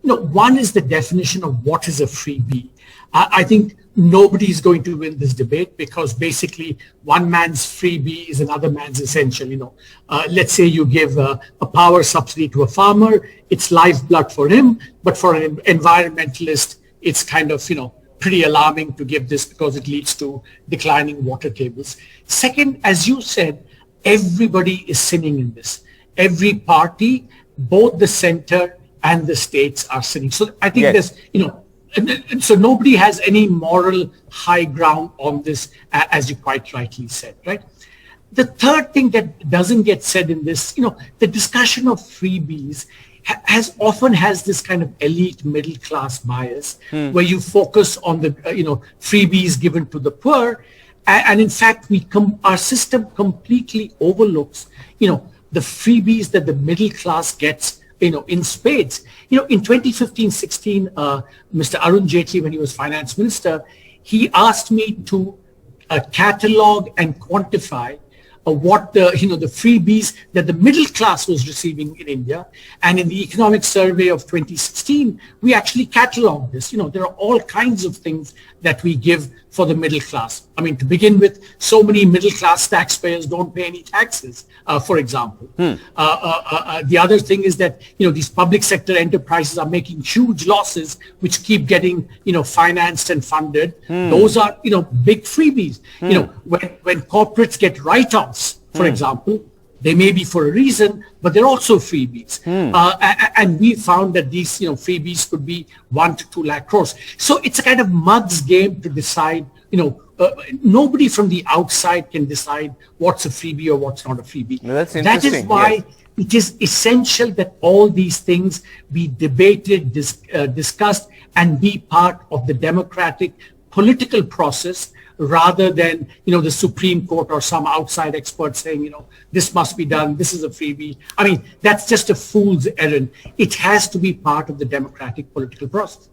one is the definition of what is a freebie. I think nobody is going to win this debate because basically one man's freebie is another man's essential. Let's say you give a power subsidy to a farmer, it's lifeblood for him, but for an environmentalist, it's kind of, pretty alarming to give this because it leads to declining water tables. Second, as you said, everybody is sinning in this. Every party, both the center and the states are sinning. So I think there's, so nobody has any moral high ground on this, as you quite rightly said, right? The third thing that doesn't get said in this, the discussion of freebies often has this kind of elite middle class bias where you focus on the, freebies given to the poor. And in fact, our system completely overlooks, the freebies that the middle class gets, in spades. In 2015-16, Mr. Arun Jaitley, when he was finance minister, he asked me to catalog and quantify what the freebies that the middle class was receiving in India. And in the economic survey of 2016, we actually cataloged this. There are all kinds of things that we give for the middle class. I mean, to begin with, so many middle class taxpayers don't pay any taxes, for example. The other thing is that, these public sector enterprises are making huge losses, which keep getting, financed and funded. Those are, big freebies. When corporates get write-offs, for example, they may be for a reason, but they're also freebies. And we found that these, freebies could be 1 to 2 lakh crores. So it's a kind of mug's game to decide, nobody from the outside can decide what's a freebie or what's not a freebie. No, that's interesting. That is why it is essential that all these things be debated, discussed, and be part of the democratic political process, rather than, the Supreme Court or some outside expert saying, this must be done, this is a freebie. I mean, that's just a fool's errand. It has to be part of the democratic political process.